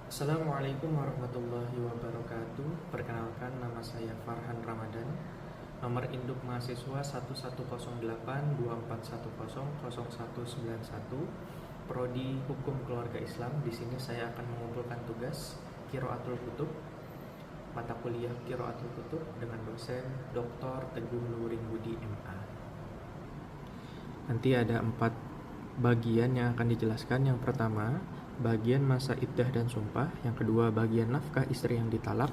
Assalamualaikum warahmatullahi wabarakatuh. Perkenalkan, nama saya Farhan Ramadan. Nomor induk mahasiswa 110824100191. Prodi Hukum Keluarga Islam. Di sini saya akan mengumpulkan tugas Qiraatul Kutub, mata kuliah Qiraatul Kutub dengan dosen Dr. Teguh Nurin Budi MA. Nanti ada 4 bagian yang akan dijelaskan. Yang pertama, bagian masa iddah dan sumpah. Yang kedua, bagian nafkah istri yang ditalak.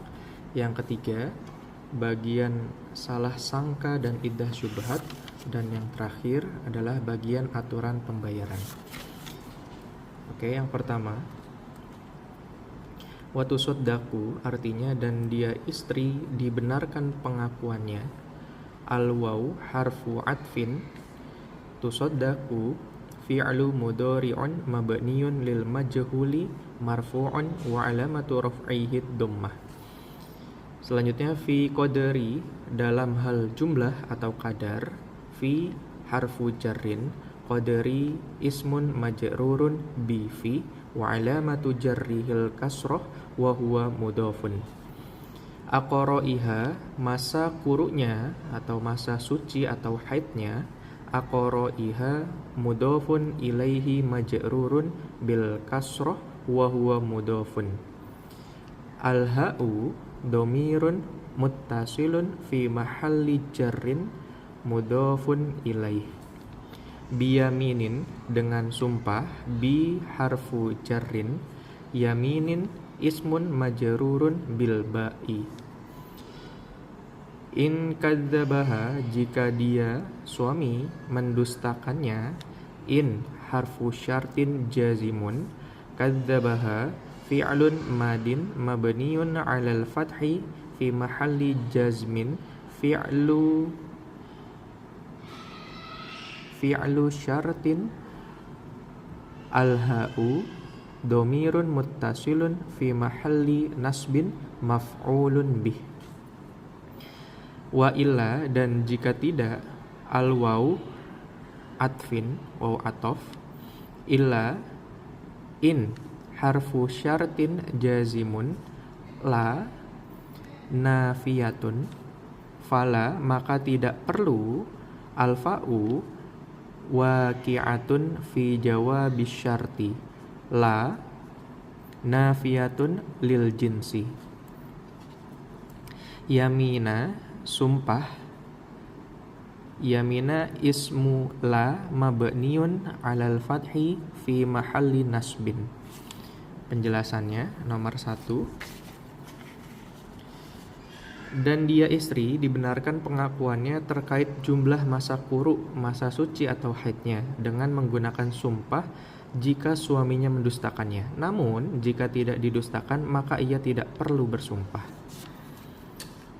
Yang ketiga, bagian salah sangka dan iddah syubhat. Dan yang terakhir adalah bagian aturan pembayaran. Oke, yang pertama, watu soddaku artinya dan dia istri dibenarkan pengakuannya. Al-waw harfu atfin, tusoddaku fi'lu mudhari'un mabniun lil majhuli marfu'un wa alamatu raf'ihi dhammah. Selanjutnya fi qadari dalam hal jumlah atau kadar. Fi harfu jarrin, qadari ismun majrurun bi fi wa alamatu jarrihil kasrah wa huwa mudhafun. Aqra'iha masa kuruknya atau masa suci atau haidnya. Aqra'iha mudhafun ilaihi majrurun bil kasrah wa huwa mudhafun. Al-ha'u dhamirun muttasilun fi mahalli jarrin mudhafun ilaih. Biyaminin dengan sumpah. Bi harfu jarrin, yaminin ismun majrurun bil ba'i. In kadzabaha jika dia suami mendustakannya. In harfu syartin jazimun, kadzabaha fi'lun madin mabniun 'alal fathi fi mahalli jazmin. Fi'lu syartin. Al-ha'u dhamirun muttasilun fi mahalli nasbin maf'ulun bih. Wa illa dan jika tidak. Al-waw atfin, waw atof. Illa in harfu syartin jazimun. La nafiyatun, fala maka tidak perlu. Al-fa'u waqi'atun fi jawabis syarti. La nafiyatun lil jinsi. Yamina sumpah. Yamina ismu la mabniun 'alal fathi fi mahalli nasbin. Penjelasannya nomor 1. Dan dia istri dibenarkan pengakuannya terkait jumlah masa kuruk, masa suci atau haidnya dengan menggunakan sumpah jika suaminya mendustakannya. Namun jika tidak didustakan maka ia tidak perlu bersumpah.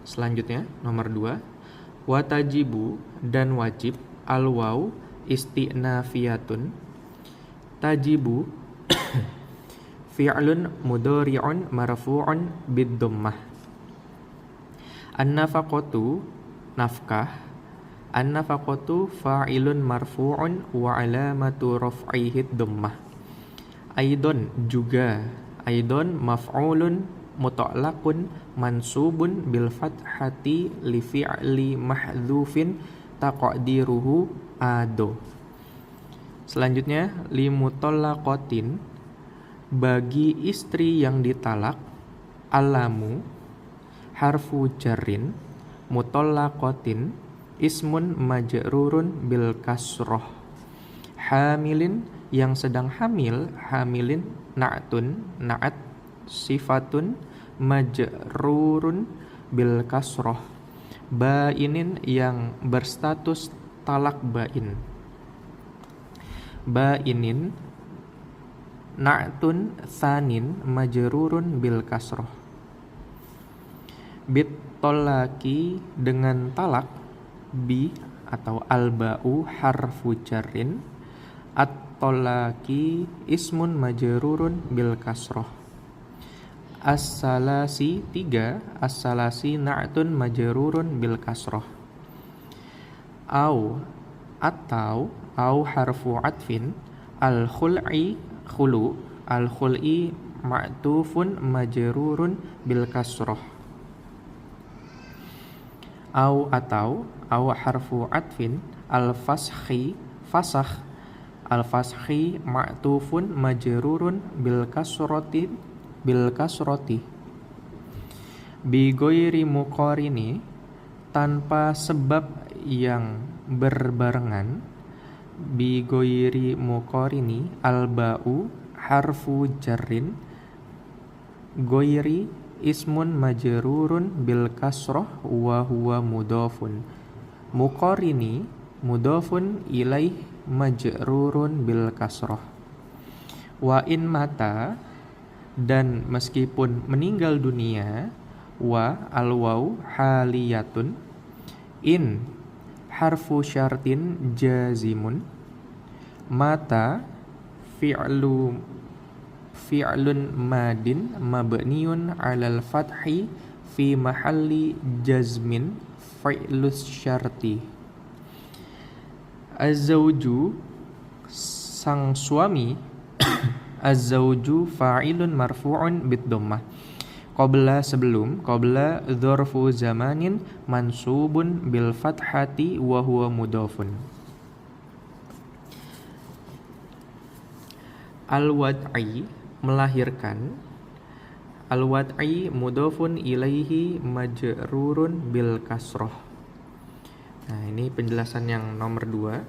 Selanjutnya nomor 2, watajibu dan wajib. Al-waw istinafiyatun. Tajibu fi'lun mudhari'un marfu'un bid-dhammah. An-nafaqatu nafkah. An-nafaqatu fa'ilun marfu'un wa alamatu raf'ihi dhammah. Aidon juga. Aidon maf'ulun mutlaqun mansubun bil fathati li fi'li mahdhufin taqdiruhu ado. Selanjutnya limutallaqatin bagi istri yang ditalak. Alamu harfu jarrin, mutallaqatin ismun majrurun bil kasroh. Hamilin yang sedang hamil. Hamilin na'tun, na'at sifatun majrurun bil kasroh. Bainin yang berstatus talak bain. Bainin na'tun tsanin majrurun bil kasroh. Bit tolaki dengan talak. Bi atau alba'u harfu jarrin. At-tolaki ismun majrurun bil kasroh. As-salasi 3. As-salasi na'tun majrurun bil kasroh. Au atau harfu atfin. Al-khul'i khulu. Al-khul'i ma'tufun majrurun bil kasroh. Atau harfu atfin al-fashi fasakh al-fashi ma'tufun majrurun bil kasroti bi ghairi muqarini, tanpa sebab yang berbarengan. Bi ghairi muqarini al-ba'u harfu jarrin, ghairi ismun majrurun bil kasroh wa huwa mudhafun. Muqarini mudhafun ilaih majrurun bil kasroh. Wa in mata, dan meskipun meninggal dunia. Wa al-waw haliyatun. In harfu syartin jazimun. Mata fi'lun madin mabniun 'alal fathi fi mahalli jazmin fi'lus syarti. Az-zawju sang suami az-zawju fa'ilun marfu'un bid dhammah. Qabla dzarfu zamanin mansubun bil fathati wa huwa mudhafun. Al-wad'i melahirkan. Al-wad'i mudhafun ilaihi majrurun bil kasroh. Nah, ini penjelasan yang nomor 2.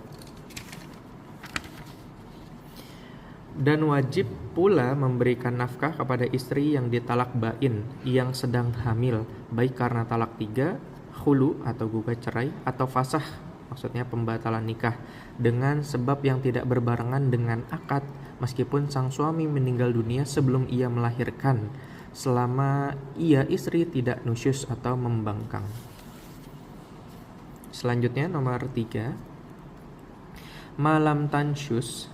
Dan wajib pula memberikan nafkah kepada istri yang ditalak bain yang sedang hamil, baik karena talak 3, khulu atau gugat cerai, atau fasah, maksudnya pembatalan nikah, dengan sebab yang tidak berbarengan dengan akad, meskipun sang suami meninggal dunia sebelum ia melahirkan, selama ia istri tidak nusyus atau membangkang. Selanjutnya nomor 3, malam tansyus.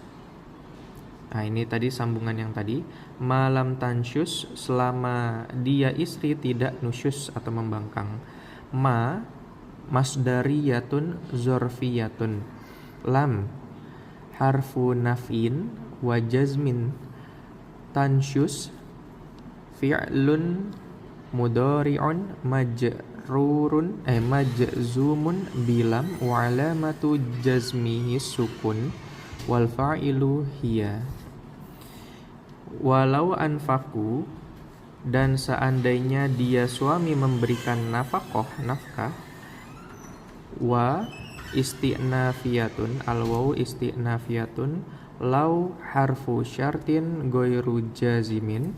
Nah, ini tadi sambungan yang tadi. Malam tansyus, selama dia istri tidak nusyus atau membangkang. Ma masdariyatun zorfiyatun. Lam harfu naf'in wa jazmin. Tansyus fi'lun mudhari'un majzumun bilam wa alamatu jazmihi sukun wal fa'ilu hiya. Walau anfaku, dan seandainya dia suami memberikan nafkah. Wa isti'nafiyatun al-waw isti'nafiyatun. Lau harfu syartin ghairu jazimin.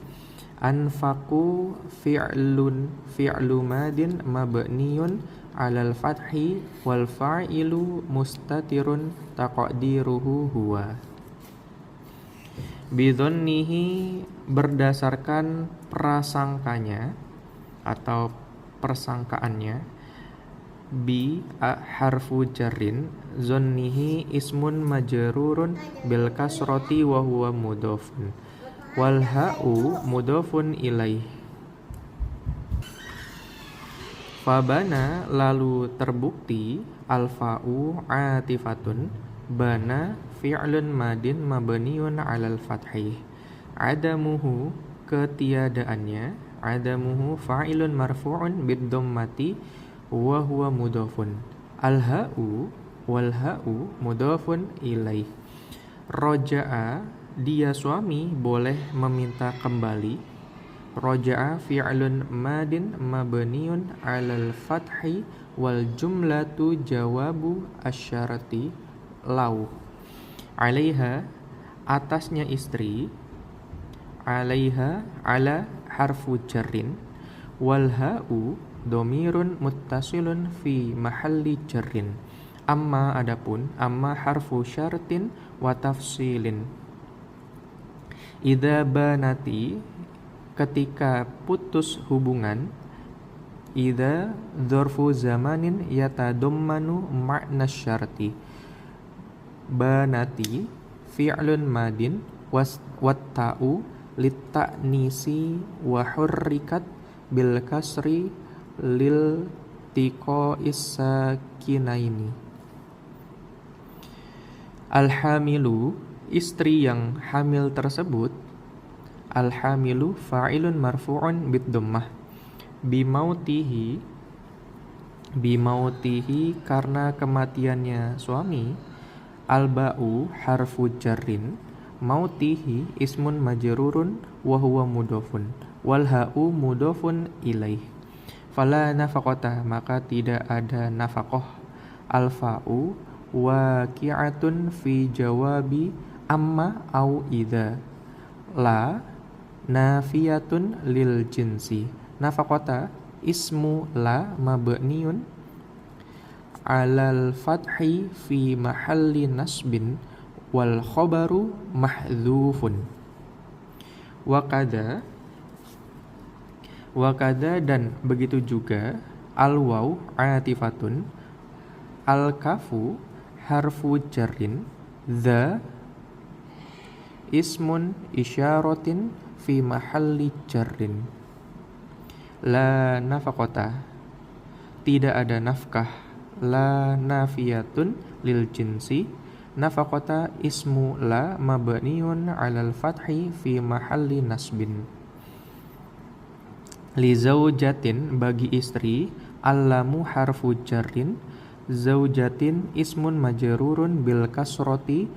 Anfaku fi'lu madin mabniyun alal fathi wal fa'ilu mustatirun taqdiruhu huwa. Bidhonnihi, berdasarkan prasangkanya atau persangkaannya. Bi harfu jarrin, zonnihi ismun majrurun bil kasroti wa huwa mudhafun. Wal ha'u mudhafun ilaih. Fabana, lalu terbukti al-fa'u atifatun. Bana fi'lun madin mabniun 'alal fathih. Adamuhu, ketiadaannya. Adamuhu fa'ilun marfu'un bid dhammati wa huwa mudhafun. Al-ha'u wal ha'u mudhafun ilaih. Roja'a, dia suami boleh meminta kembali. Roja'a fi'lun madin mabniun 'alal fathi wal jumlatu jawabu asyarati lau. Alaiha, atasnya istri. Alaiha ala harfu jarrin. Wal ha'u domirun muttasilun fi mahalli jarrin. Amma, adapun, amma harfu syartin wa tafsilin. Idza banati, ketika putus hubungan. Idza dzarfu zamanin yatadammanu ma'na syarti. Banati fi'lun madin watta'u litta'nisi wa hurrikat bil kasri lil tiqa'is sakinaini. Alhamilu, istri yang hamil tersebut. Al-hamilu fa'ilun marfu'un bid-dhammah. Bimautihi karena kematiannya suami. Al-ba'u harfu jarrin. Mautihi ismun majrurun wa huwa mudhofun. Wal ha'u mudhofun ilaih. Fala nafaqata, maka tidak ada nafaqah. Al-fa'u waqi'atun fi jawabi amma au idza. La nafiyatun lil jinsi. Nafaqata ismu la mabniun alal fathi fi mahalli nasbin wal khabaru mahdhufun. Wakada dan begitu juga al waw atifatun, al kafu harfu jarrin, the ismun isyaratin fi mahalli jarrin. La nafaqata, tidak ada nafkah. La nafiyatun lil jinsi. Nafaqata ismu la mabniun alal fathi fi mahalli nasbin. Li zaujatin, bagi istri. Allamu harfu jarrin. Zaujatin ismun majrurun bil kasroti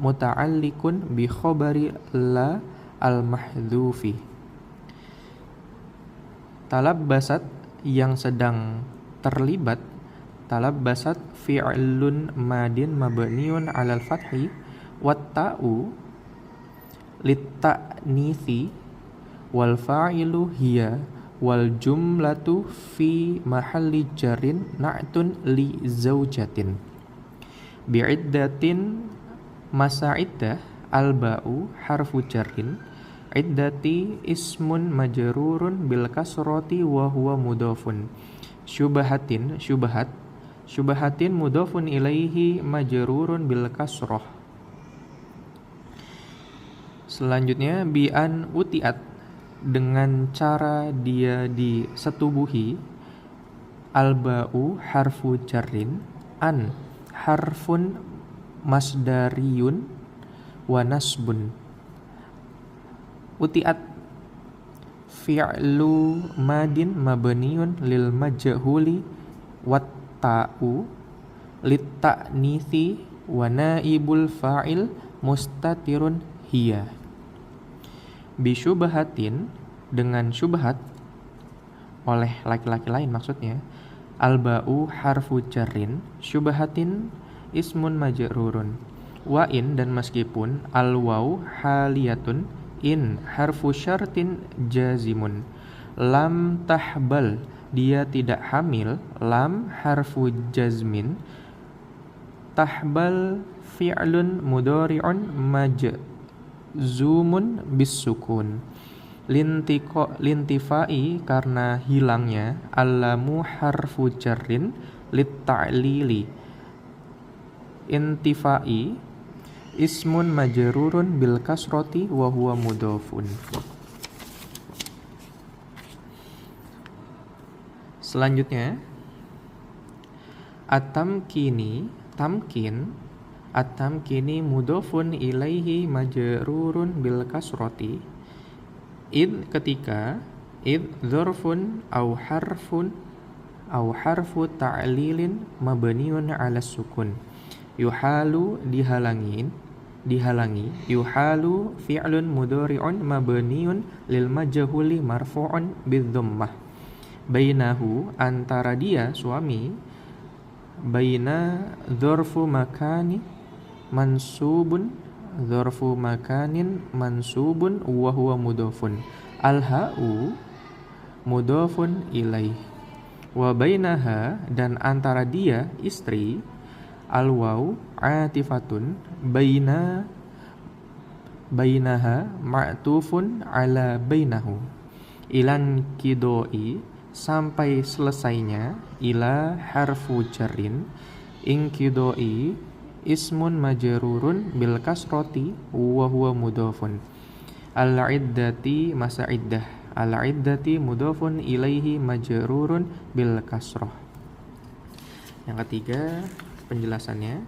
muta'alliqun bi khabari la al mahdhufi. Talabbasat, yang sedang terlibat. Talabbasat fi'lun madin mabniun 'alal fathi wat ta'u lit-ta'nitsi wal fa'ilu hiya wal jumlatu fi mahalli jarrin na'tun li zaujatin. Bi'iddatin masa'iddah, al ba'u harfu jarrin. Iddati ismun majrurun bil kasrati wa huwa mudhafun. Syubahatin, syubahatin mudhafun ilaihi majrurun bil kasrah. Selanjutnya bi'an utiat, dengan cara dia disetubuhi. Al ba'u harfu jarrin. An harfun masdariyun wa nasbun. Utiat fi'lu madin mabniun lil majhuli wat ta'u lit ta'nitsi wa naibul fa'il mustatirun hiya. Bi syubhatin, dengan syubhat, oleh laki-laki lain maksudnya. Al ba'u harfu jarrin. Syubhatin ismun majrurun. Wa in, dan meskipun. Al waw haliyatun. In harfu syartin jazimun. Lam tahbal, dia tidak hamil. Lam harfu jazmin. Tahbal fi'lun mudhari'un majzumun bisukun. Lintifai, karena hilangnya. Allamu harfu jarrin lit ta'lili. Intifai ismun majrurun bil kasrati wa huwa mudhafun. Selanjutnya at-tamkini, tamkin. At-tamkini mudhafun ilaihi majrurun bil kasrati. Id, ketika. Id dzarfun au harfu ta'lilin mabniun 'ala sukun. Yuhalu, dihalangi. Yuhalu fi'lun mudhari'un mabniun lil majhuli marfu'un bidh-dhammah. Bainahu, antara dia suami. Baina dzarfu makani mansubun. Dzarfu makanin mansubun wa huwa mudhafun. Al-ha'u mudhafun ilaih. Wa bainaha, dan antara dia istri. Al-waw atifatun. Bainaha ma'tufun ala bainahu. Ilan kidoi, sampai selesainya. Ila harfu jarrin. Inkidoi ismun majrurun bil kasrati wa huwa mudhafun. Al-iddati masa'iddah. Al-iddati mudhafun ilaihi majrurun bil kasrah. Yang ketiga penjelasannya.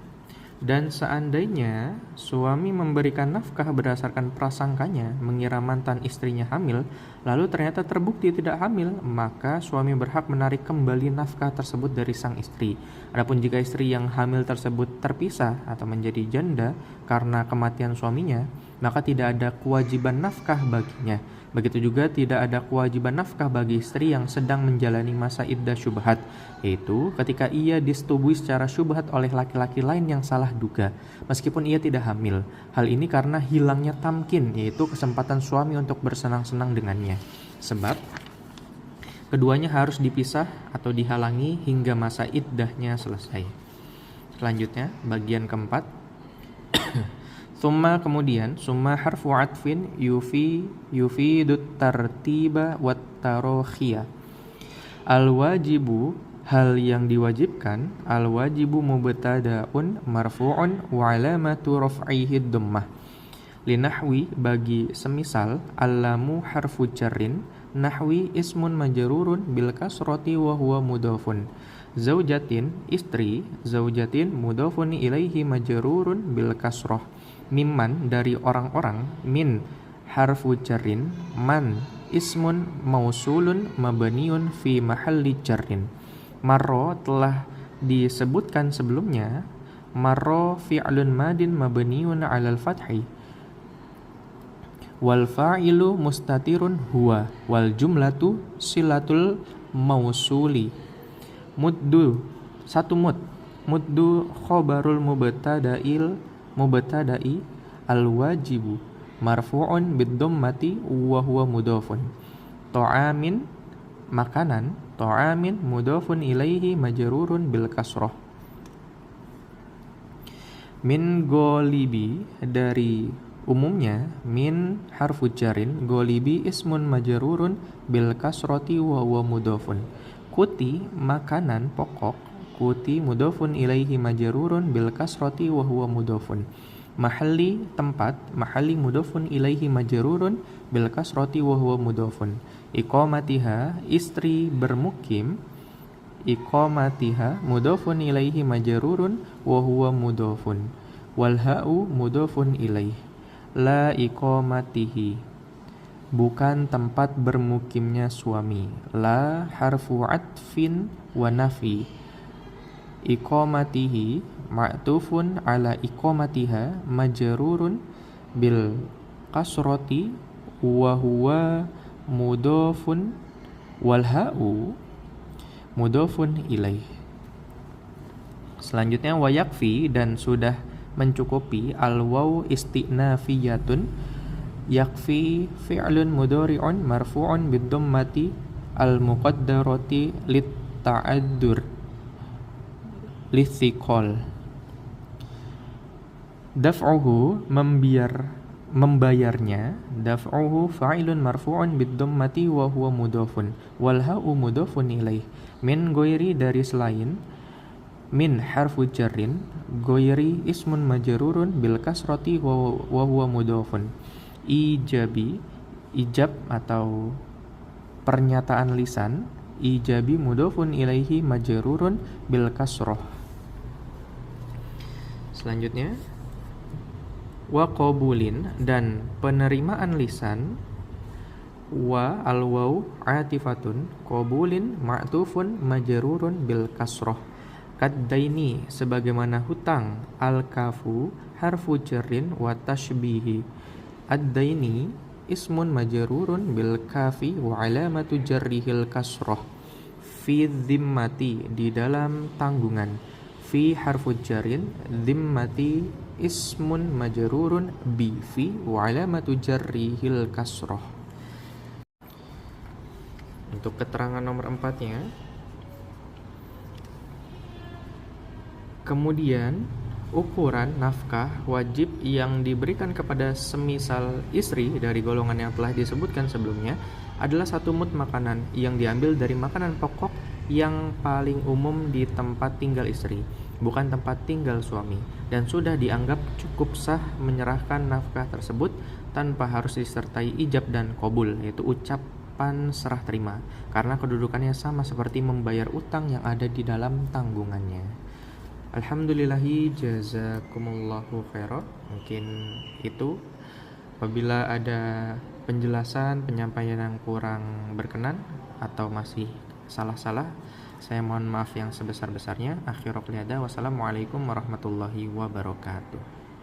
Dan seandainya suami memberikan nafkah berdasarkan prasangkanya mengira mantan istrinya hamil, lalu ternyata terbukti tidak hamil, maka suami berhak menarik kembali nafkah tersebut dari sang istri. Adapun jika istri yang hamil tersebut terpisah atau menjadi janda karena kematian suaminya, maka tidak ada kewajiban nafkah baginya. Begitu juga tidak ada kewajiban nafkah bagi istri yang sedang menjalani masa iddah syubhat, yaitu ketika ia disetubui secara syubhat oleh laki-laki lain yang salah duga, meskipun ia tidak hamil. Hal ini karena hilangnya tamkin, yaitu kesempatan suami untuk bersenang-senang dengannya. Sebab keduanya harus dipisah atau dihalangi hingga masa iddahnya selesai. Selanjutnya, bagian keempat. Kemudian summa harfu atfin yufidut tartiba wat tarokhiyah. Al-wajibu, hal yang diwajibkan, al-wajibu mubtada'un marfu'un wa alamatu raf'ihi dhammah. Linahwi, bagi semisal, allamu harfu jarrin, nahwi ismun majrurun bil kasrati wa huwa mudhafun. Zaujatin, istri, zaujatin mudhafun ilaihi majrurun bil kasrah. Mimman, dari orang-orang, min harfu jarrin, man ismun mausulun mabniun fi mahalli jarrin. Marro, telah disebutkan sebelumnya, marro fi'lun madin mabniun 'alal fathi wal fa'ilu mustatirun huwa wal jumlatu silatul mausuli. Muddu, satu muddu khobarul mubtada'i al wajibu marfu'un bid dhammati wa huwa mudhafun. Ta'amin, makanan, ta'amin mudhafun ilaihi majrurun bil kasrah. Min golibi, dari umumnya, min harfu jarin, golibi ismun majrurun bil kasrati wa huwa mudhafun. Kuti, makanan pokok, kuti mudhafun ilaihi majrurun bil kasrati wa huwa mudhafun. Mahalli, tempat, mahalli mudhafun ilaihi majrurun bil kasrati wa huwa mudhafun. Iqamatiha, istri bermukim, iqamatiha mudhafun ilaihi majrurun wa huwa mudhafun. Wal ha'u mudhafun ilaihi. La iqamatihi, bukan tempat bermukimnya suami. La harfu atfin wa nafi. Iqamatihi ma'tufun ala iqamatiha majrurun bil kasrati wa huwa mudhafun. Wal ha'u mudhafun ilaih. Selanjutnya wa yakfi, dan sudah mencukupi, al waw istinafiyatun, yakfi fi'lun mudhari'un marfu'un bid dhammati al muqaddarati lit ta'addur lithiqal. Daf'uhu, membayarnya, daf'uhu fa'ilun marfu'un bid dhammati wa huwa mudhafun. Wal ha'u mudhafun ilaih. Min ghairi, dari selain, min harfu jarrin, ghairi ismun majrurun bil kasrati wa huwa mudhafun. Ijabi, ijab atau pernyataan lisan, ijabi mudhafun ilaihi majrurun bil kasrah. Selanjutnya, wa qabulin, dan penerimaan lisan, wa al-waw atifatun, qabulin ma'tufun majrurun bil kasrah. Kaddaini, sebagaimana hutang, al-kafu harfu jarrin wa tashbihi. Ad-daini ismun majrurun bil kafi wa alamatu jarrihil kasrah. Fi dhimmati, di dalam tanggungan. Fi harfu jarrin, dhimmati ismun majrurun bi fi wa alamatu jarrihil kasrah. Untuk keterangan nomor 4-nya, kemudian ukuran nafkah wajib yang diberikan kepada semisal istri dari golongan yang telah disebutkan sebelumnya adalah 1 mud makanan yang diambil dari makanan pokok yang paling umum di tempat tinggal istri, bukan tempat tinggal suami, dan sudah dianggap cukup sah menyerahkan nafkah tersebut tanpa harus disertai ijab dan qabul, yaitu ucapan serah terima, karena kedudukannya sama seperti membayar utang yang ada di dalam tanggungannya. Alhamdulillahi jazakumullahu khairan. Mungkin itu. Apabila ada penjelasan, penyampaian yang kurang berkenan atau masih salah-salah, saya mohon maaf yang sebesar-besarnya. Akhirul qiyada. Wassalamualaikum warahmatullahi wabarakatuh.